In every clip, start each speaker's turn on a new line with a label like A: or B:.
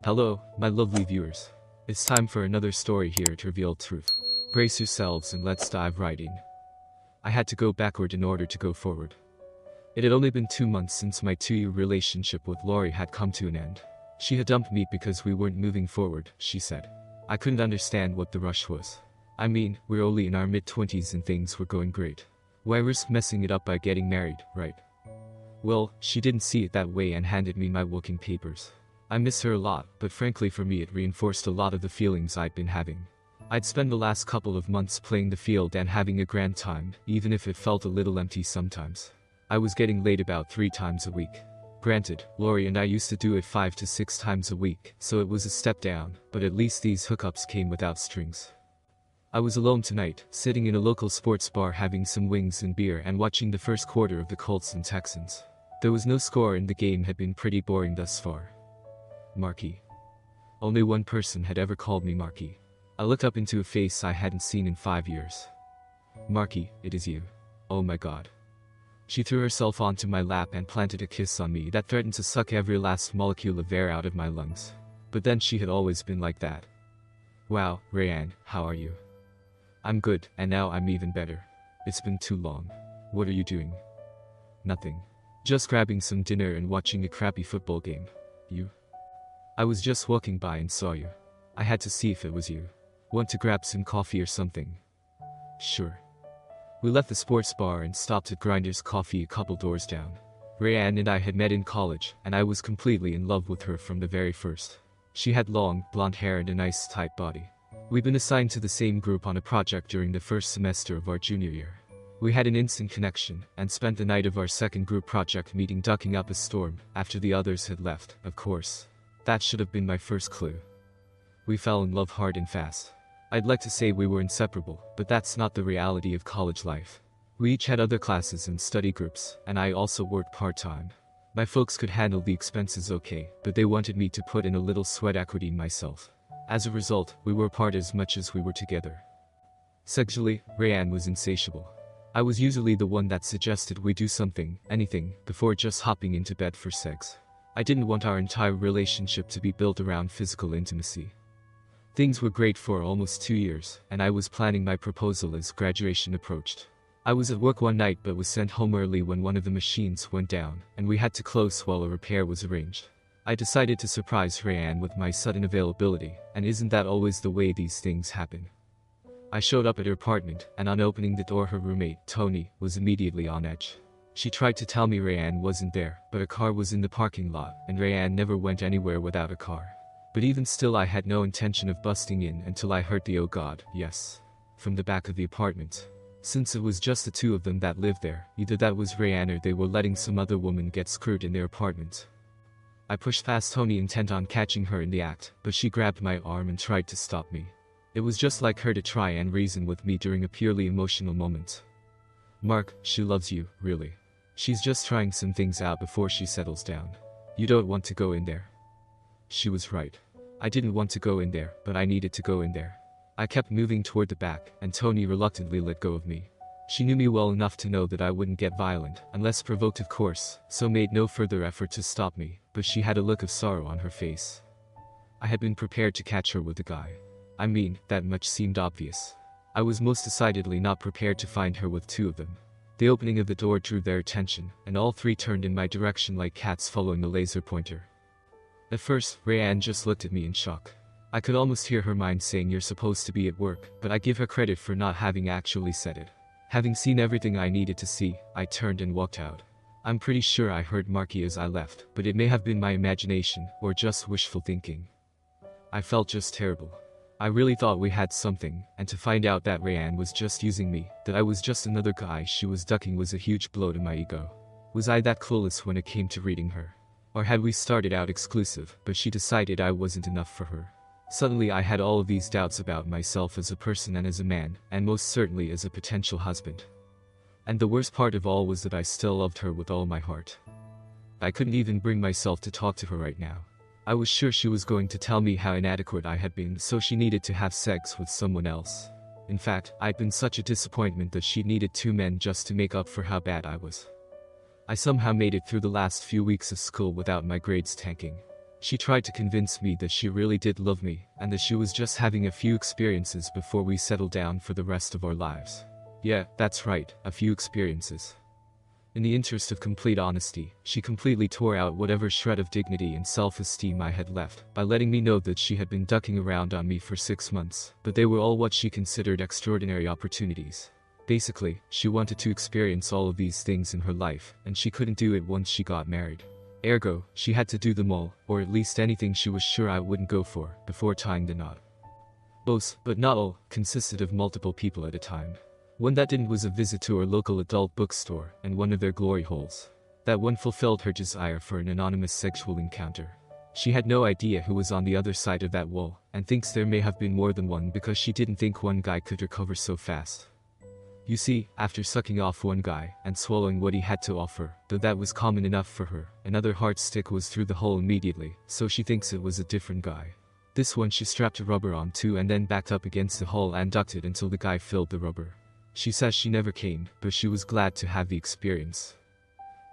A: Hello, my lovely viewers. It's time for another story here to reveal truth. Brace yourselves and let's dive right in. I had to go backward in order to go forward. It had only been 2 months since my 2-year relationship with Lori had come to an end. She had dumped me because we weren't moving forward, she said. I couldn't understand what the rush was. I mean, we're only in our mid-20s and things were going great. Why risk messing it up by getting married, right? Well, she didn't see it that way and handed me my working papers. I miss her a lot, but frankly for me it reinforced a lot of the feelings I'd been having. I'd spent the last couple of months playing the field and having a grand time, even if it felt a little empty sometimes. I was getting laid about 3 times a week. Granted, Lori and I used to do it 5 to 6 times a week, so it was a step down, but at least these hookups came without strings. I was alone tonight, sitting in a local sports bar having some wings and beer and watching the first quarter of the Colts and Texans. There was no score and the game had been pretty boring thus far. Marky. Only one person had ever called me Marky. I looked up into a face I hadn't seen in 5 years. Marky, it is you. Oh my god. She threw herself onto my lap and planted a kiss on me that threatened to suck every last molecule of air out of my lungs. But then she had always been like that. Wow, Rayanne, how are you? I'm good, and now I'm even better. It's been too long. What are you doing? Nothing. Just grabbing some dinner and watching a crappy football game. You? I was just walking by and saw you. I had to see if it was you. Want to grab some coffee or something? Sure. We left the sports bar and stopped at Grinder's Coffee a couple doors down. Rayanne and I had met in college, and I was completely in love with her from the very first. She had long, blonde hair and a nice, tight body. We'd been assigned to the same group on a project during the first semester of our junior year. We had an instant connection, and spent the night of our second group project meeting ducking up a storm, after the others had left, of course. That should have been my first clue. We fell in love hard and fast. I'd like to say we were inseparable, but that's not the reality of college life. We each had other classes and study groups, and I also worked part-time. My folks could handle the expenses okay, but they wanted me to put in a little sweat equity myself. As a result, we were apart as much as we were together. Sexually, Rayanne was insatiable. I was usually the one that suggested we do something, anything, before just hopping into bed for sex. I didn't want our entire relationship to be built around physical intimacy. Things were great for almost 2 years, and I was planning my proposal as graduation approached. I was at work one night but was sent home early when one of the machines went down, and we had to close while a repair was arranged. I decided to surprise Rayanne with my sudden availability, and isn't that always the way these things happen? I showed up at her apartment, and on opening the door her roommate, Tony, was immediately on edge. She tried to tell me Rayanne wasn't there, but a car was in the parking lot, and Rayanne never went anywhere without a car. But even still I had no intention of busting in until I heard the "oh god, yes" from the back of the apartment. Since it was just the two of them that lived there, either that was Rayanne or they were letting some other woman get screwed in their apartment. I pushed past Tony intent on catching her in the act, but she grabbed my arm and tried to stop me. It was just like her to try and reason with me during a purely emotional moment. Mark, she loves you, really. She's just trying some things out before she settles down. You don't want to go in there. She was right. I didn't want to go in there, but I needed to go in there. I kept moving toward the back, and Tony reluctantly let go of me. She knew me well enough to know that I wouldn't get violent, unless provoked of course, so made no further effort to stop me, but she had a look of sorrow on her face. I had been prepared to catch her with a guy. I mean, that much seemed obvious. I was most decidedly not prepared to find her with 2 of them. The opening of the door drew their attention, and all 3 turned in my direction like cats following a laser pointer. At first, Rayanne just looked at me in shock. I could almost hear her mind saying you're supposed to be at work, but I give her credit for not having actually said it. Having seen everything I needed to see, I turned and walked out. I'm pretty sure I heard Marky as I left, but it may have been my imagination, or just wishful thinking. I felt just terrible. I really thought we had something, and to find out that Rayanne was just using me, that I was just another guy she was ducking was a huge blow to my ego. Was I that clueless when it came to reading her? Or had we started out exclusive, but she decided I wasn't enough for her? Suddenly I had all of these doubts about myself as a person and as a man, and most certainly as a potential husband. And the worst part of all was that I still loved her with all my heart. I couldn't even bring myself to talk to her right now. I was sure she was going to tell me how inadequate I had been, so she needed to have sex with someone else. In fact, I'd been such a disappointment that she needed 2 men just to make up for how bad I was. I somehow made it through the last few weeks of school without my grades tanking. She tried to convince me that she really did love me, and that she was just having a few experiences before we settled down for the rest of our lives. Yeah, that's right, a few experiences. In the interest of complete honesty, she completely tore out whatever shred of dignity and self-esteem I had left, by letting me know that she had been ducking around on me for 6 months, but they were all what she considered extraordinary opportunities. Basically, she wanted to experience all of these things in her life, and she couldn't do it once she got married. Ergo, she had to do them all, or at least anything she was sure I wouldn't go for, before tying the knot. Most, but not all, consisted of multiple people at a time. One that didn't was a visit to our local adult bookstore, and one of their glory holes. That one fulfilled her desire for an anonymous sexual encounter. She had no idea who was on the other side of that wall, and thinks there may have been more than one because she didn't think one guy could recover so fast. You see, after sucking off one guy, and swallowing what he had to offer, though that was common enough for her, another hard stick was through the hole immediately, so she thinks it was a different guy. This one she strapped a rubber on to and then backed up against the hole and ducked it until the guy filled the rubber. She says she never came, but she was glad to have the experience.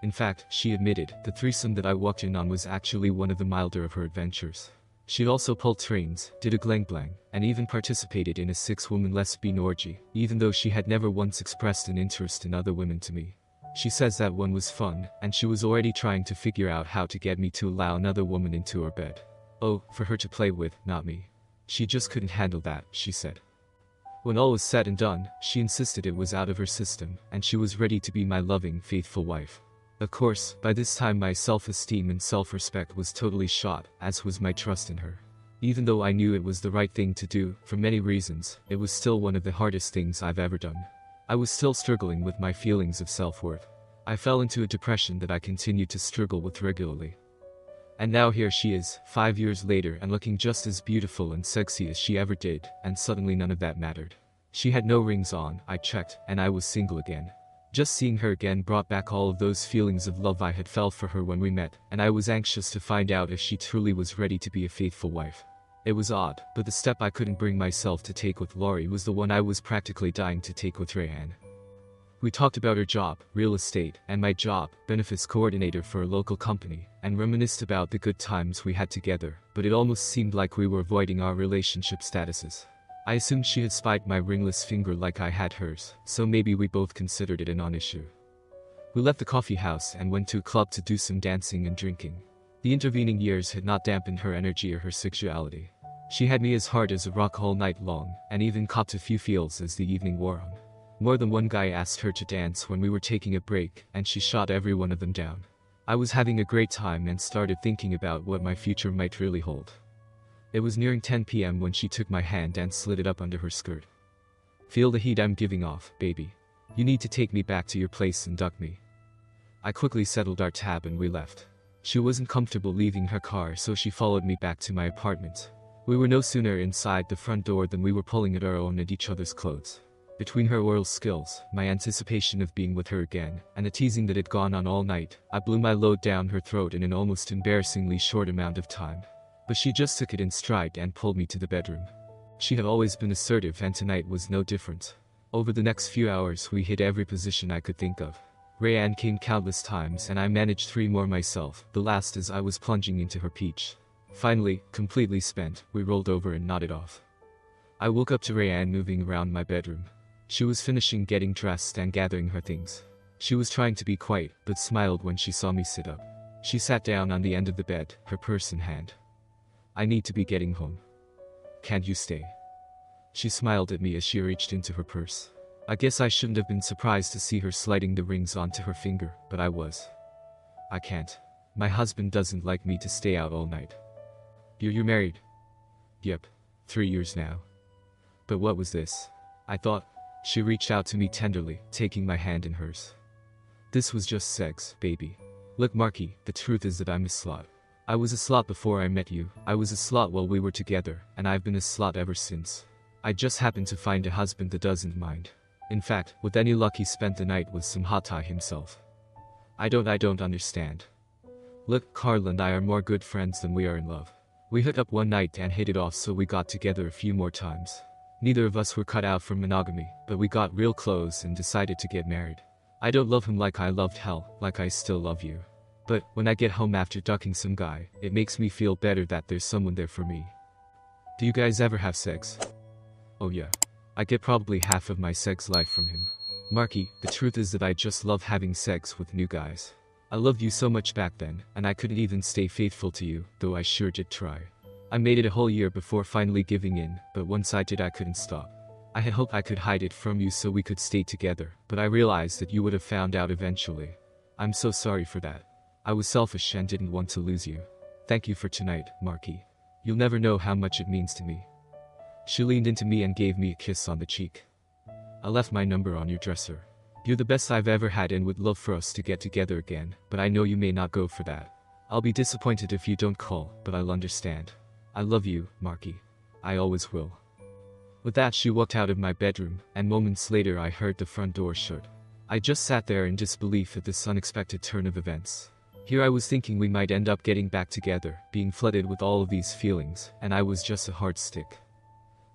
A: In fact, she admitted, the threesome that I walked in on was actually one of the milder of her adventures. She'd also pulled trains, did a glangblang, and even participated in a 6-woman lesbian orgy, even though she had never once expressed an interest in other women to me. She says that one was fun, and she was already trying to figure out how to get me to allow another woman into her bed. Oh, for her to play with, not me. She just couldn't handle that, she said. When all was said and done, she insisted it was out of her system, and she was ready to be my loving, faithful wife. Of course, by this time my self-esteem and self-respect was totally shot, as was my trust in her. Even though I knew it was the right thing to do, for many reasons, it was still one of the hardest things I've ever done. I was still struggling with my feelings of self-worth. I fell into a depression that I continued to struggle with regularly. And now here she is, 5 years later and looking just as beautiful and sexy as she ever did, and suddenly none of that mattered. She had no rings on, I checked, and I was single again. Just seeing her again brought back all of those feelings of love I had felt for her when we met, and I was anxious to find out if she truly was ready to be a faithful wife. It was odd, but the step I couldn't bring myself to take with Laurie was the one I was practically dying to take with Rayanne. We talked about her job, real estate, and my job, benefits coordinator for a local company, and reminisced about the good times we had together, but it almost seemed like we were avoiding our relationship statuses. I assumed she had spied my ringless finger like I had hers, so maybe we both considered it a non-issue. We left the coffee house and went to a club to do some dancing and drinking. The intervening years had not dampened her energy or her sexuality. She had me as hard as a rock all night long, and even copped a few feels as the evening wore on. More than one guy asked her to dance when we were taking a break, and she shot every one of them down. I was having a great time and started thinking about what my future might really hold. It was nearing 10 p.m. when she took my hand and slid it up under her skirt. Feel the heat I'm giving off, baby. You need to take me back to your place and duck me. I quickly settled our tab and we left. She wasn't comfortable leaving her car, so she followed me back to my apartment. We were no sooner inside the front door than we were pulling at our own at each other's clothes. Between her oral skills, my anticipation of being with her again, and the teasing that had gone on all night, I blew my load down her throat in an almost embarrassingly short amount of time. But she just took it in stride and pulled me to the bedroom. She had always been assertive, and tonight was no different. Over the next few hours we hit every position I could think of. Rayanne came countless times and I managed 3 more myself, the last as I was plunging into her peach. Finally, completely spent, we rolled over and nodded off. I woke up to Rayanne moving around my bedroom. She was finishing getting dressed and gathering her things. She was trying to be quiet, but smiled when she saw me sit up. She sat down on the end of the bed, her purse in hand. I need to be getting home. Can't you stay? She smiled at me as she reached into her purse. I guess I shouldn't have been surprised to see her sliding the rings onto her finger, but I was. I can't. My husband doesn't like me to stay out all night. You're married? Yep. 3 years now. But what was this? I thought. She reached out to me tenderly, taking my hand in hers. This was just sex, baby. Look, Marky, the truth is that I'm a slut. I was a slut before I met you, I was a slut while we were together, and I've been a slut ever since. I just happened to find a husband that doesn't mind. In fact, with any luck he spent the night with some hot tie himself. I don't understand. Look, Carl and I are more good friends than we are in love. We hooked up one night and hit it off, so we got together a few more times. Neither of us were cut out for monogamy, but we got real close and decided to get married. I don't love him like I loved hell, like I still love you. But when I get home after ducking some guy, it makes me feel better that there's someone there for me. Do you guys ever have sex? Oh yeah. I get probably half of my sex life from him. Marky, the truth is that I just love having sex with new guys. I loved you so much back then, and I couldn't even stay faithful to you, though I sure did try. I made it a whole year before finally giving in, but once I did I couldn't stop. I had hoped I could hide it from you so we could stay together, but I realized that you would have found out eventually. I'm so sorry for that. I was selfish and didn't want to lose you. Thank you for tonight, Marky. You'll never know how much it means to me. She leaned into me and gave me a kiss on the cheek. I left my number on your dresser. You're the best I've ever had and would love for us to get together again, but I know you may not go for that. I'll be disappointed if you don't call, but I'll understand. I love you, Marky. I always will. With that she walked out of my bedroom, and moments later I heard the front door shut. I just sat there in disbelief at this unexpected turn of events. Here I was thinking we might end up getting back together, being flooded with all of these feelings, and I was just a hard stick.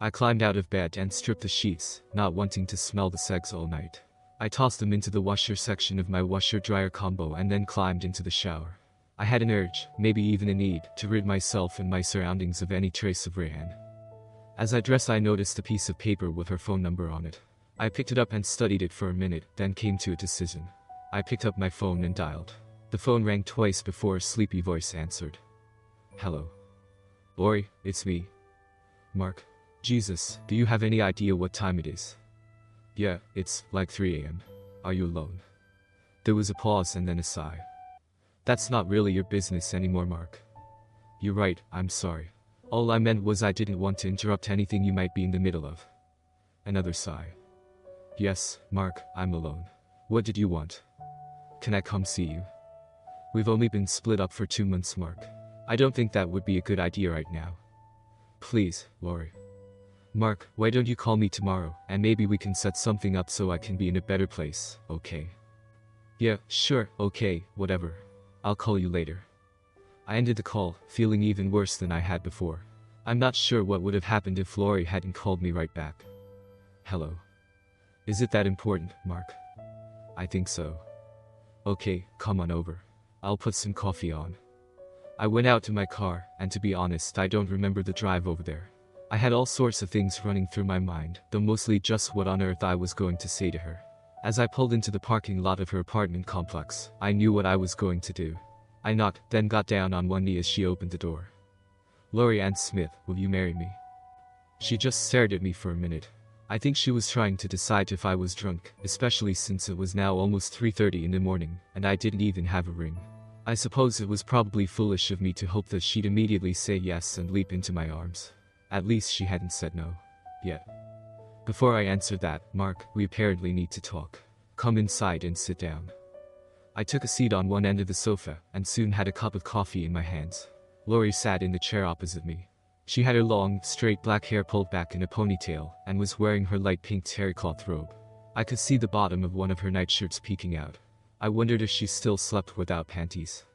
A: I climbed out of bed and stripped the sheets, not wanting to smell the sex all night. I tossed them into the washer section of my washer-dryer combo and then climbed into the shower. I had an urge, maybe even a need, to rid myself and my surroundings of any trace of Rayanne. As I dressed I noticed a piece of paper with her phone number on it. I picked it up and studied it for a minute, then came to a decision. I picked up my phone and dialed. The phone rang twice before a sleepy voice answered. Hello. Lori, it's me. Mark. Jesus, do you have any idea what time it is? Yeah, it's like 3 a.m. Are you alone? There was a pause and then a sigh. That's not really your business anymore, Mark. You're right, I'm sorry. All I meant was I didn't want to interrupt anything you might be in the middle of. Another sigh. Yes, Mark, I'm alone. What did you want? Can I come see you? We've only been split up for 2 months, Mark. I don't think that would be a good idea right now. Please, Lori. Mark, why don't you call me tomorrow, and maybe we can set something up so I can be in a better place, okay? Yeah, sure, okay, whatever. I'll call you later. I ended the call, feeling even worse than I had before. I'm not sure what would have happened if Lori hadn't called me right back. Hello. Is it that important, Mark? I think so. Okay, come on over. I'll put some coffee on. I went out to my car, and to be honest I don't remember the drive over there. I had all sorts of things running through my mind, though mostly just what on earth I was going to say to her. As I pulled into the parking lot of her apartment complex, I knew what I was going to do. I knocked, then got down on one knee as she opened the door. Lori Ann Smith, will you marry me? She just stared at me for a minute. I think she was trying to decide if I was drunk, especially since it was now almost 3:30 in the morning, and I didn't even have a ring. I suppose it was probably foolish of me to hope that she'd immediately say yes and leap into my arms. At least she hadn't said no. Yet. Before I answered that, Mark, we apparently need to talk. Come inside and sit down. I took a seat on one end of the sofa, and soon had a cup of coffee in my hands. Lori sat in the chair opposite me. She had her long, straight black hair pulled back in a ponytail, and was wearing her light pink terrycloth robe. I could see the bottom of one of her nightshirts peeking out. I wondered if she still slept without panties.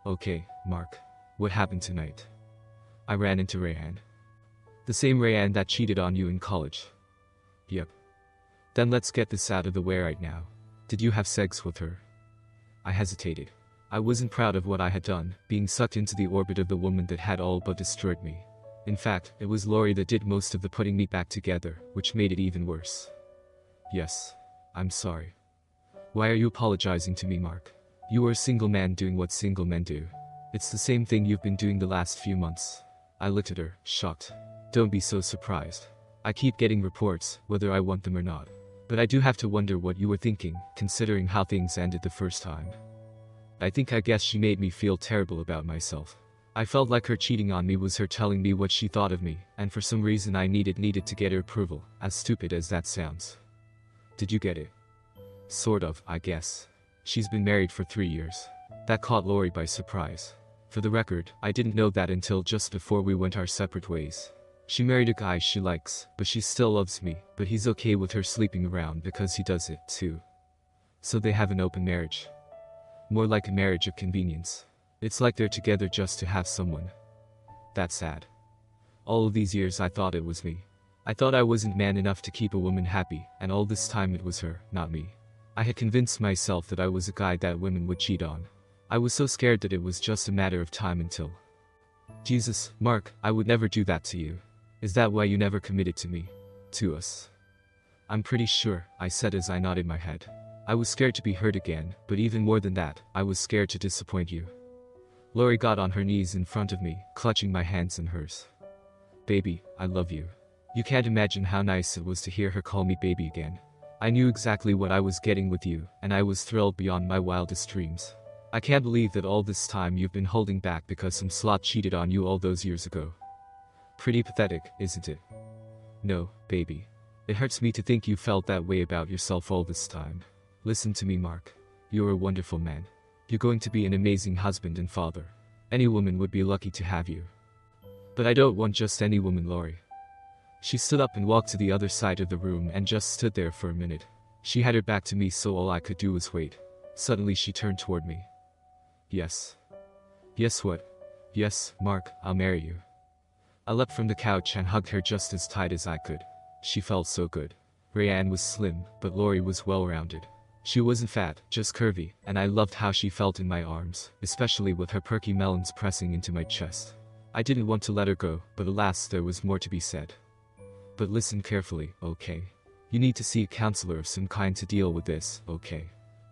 A: Okay, Mark. What happened tonight? I ran into Rayanne. The same Rayanne that cheated on you in college. Yep. Then let's get this out of the way right now. Did you have sex with her? I hesitated. I wasn't proud of what I had done, being sucked into the orbit of the woman that had all but destroyed me. In fact, it was Lori that did most of the putting me back together, which made it even worse. Yes. I'm sorry. Why are you apologizing to me, Mark? You are a single man doing what single men do. It's the same thing you've been doing the last few months. I looked at her, shocked. Don't be so surprised. I keep getting reports, whether I want them or not. But I do have to wonder what you were thinking, considering how things ended the first time. I guess she made me feel terrible about myself. I felt like her cheating on me was her telling me what she thought of me, and for some reason I needed to get her approval, as stupid as that sounds. Did you get it? Sort of, I guess. She's been married for 3 years. That caught Lori by surprise. For the record, I didn't know that until just before we went our separate ways. She married a guy she likes, but she still loves me, but he's okay with her sleeping around because he does it, too. So they have an open marriage. More like a marriage of convenience. It's like they're together just to have someone. That's sad. All of these years I thought it was me. I thought I wasn't man enough to keep a woman happy, and all this time it was her, not me. I had convinced myself that I was a guy that women would cheat on. I was so scared that it was just a matter of time until. Jesus, Mark, I would never do that to you. Is that why you never committed to me? To us? I'm pretty sure, I said as I nodded my head. I was scared to be hurt again, but even more than that, I was scared to disappoint you. Lori got on her knees in front of me, clutching my hands in hers. Baby, I love you. You can't imagine how nice it was to hear her call me baby again. I knew exactly what I was getting with you, and I was thrilled beyond my wildest dreams. I can't believe that all this time you've been holding back because some slut cheated on you all those years ago. Pretty pathetic, isn't it? No, baby. It hurts me to think you felt that way about yourself all this time. Listen to me, Mark. You're a wonderful man. You're going to be an amazing husband and father. Any woman would be lucky to have you. But I don't want just any woman, Lori. She stood up and walked to the other side of the room and just stood there for a minute. She had her back to me, so all I could do was wait. Suddenly she turned toward me. Yes. Yes, what? Yes, Mark, I'll marry you. I leapt from the couch and hugged her just as tight as I could. She felt so good. Rayanne was slim, but Lori was well-rounded. She wasn't fat, just curvy, and I loved how she felt in my arms, especially with her perky melons pressing into my chest. I didn't want to let her go, but alas, there was more to be said. But listen carefully, okay? You need to see a counselor of some kind to deal with this, okay?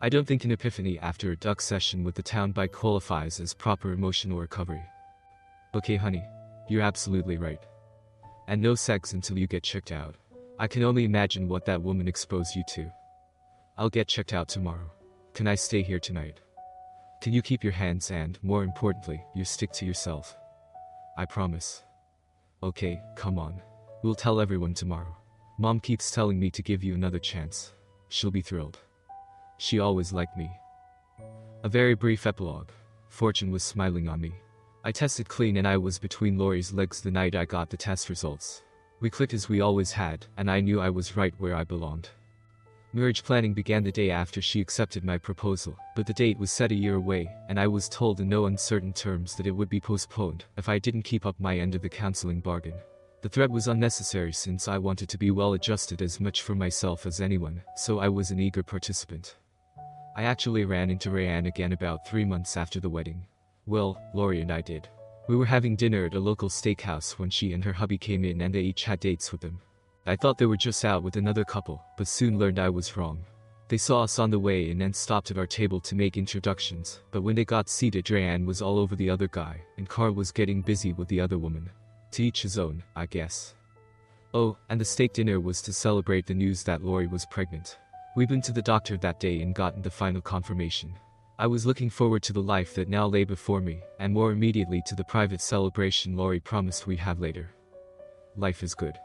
A: I don't think an epiphany after a duck session with the town bike qualifies as proper emotional recovery. Okay, honey. You're absolutely right. And no sex until you get checked out. I can only imagine what that woman exposed you to. I'll get checked out tomorrow. Can I stay here tonight? Can you keep your hands and, more importantly, you stick to yourself? I promise. Okay, come on. We'll tell everyone tomorrow. Mom keeps telling me to give you another chance. She'll be thrilled. She always liked me. A very brief epilogue. Fortune was smiling on me. I tested clean and I was between Lori's legs the night I got the test results. We clicked as we always had, and I knew I was right where I belonged. Marriage planning began the day after she accepted my proposal, but the date was set a year away, and I was told in no uncertain terms that it would be postponed if I didn't keep up my end of the counseling bargain. The threat was unnecessary since I wanted to be well adjusted as much for myself as anyone, so I was an eager participant. I actually ran into Rayanne again about 3 months after the wedding. Well, Lori and I did. We were having dinner at a local steakhouse when she and her hubby came in and they each had dates with them. I thought they were just out with another couple, but soon learned I was wrong. They saw us on the way in and stopped at our table to make introductions, but when they got seated, Rayanne was all over the other guy, and Carl was getting busy with the other woman. To each his own, I guess. Oh, and the steak dinner was to celebrate the news that Lori was pregnant. We'd been to the doctor that day and gotten the final confirmation. I was looking forward to the life that now lay before me, and more immediately to the private celebration Lori promised we'd have later. Life is good.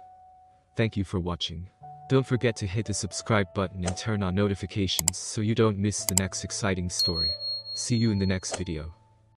A: Thank you for watching. Don't forget to hit the subscribe button and turn on notifications so you don't miss the next exciting story. See you in the next video.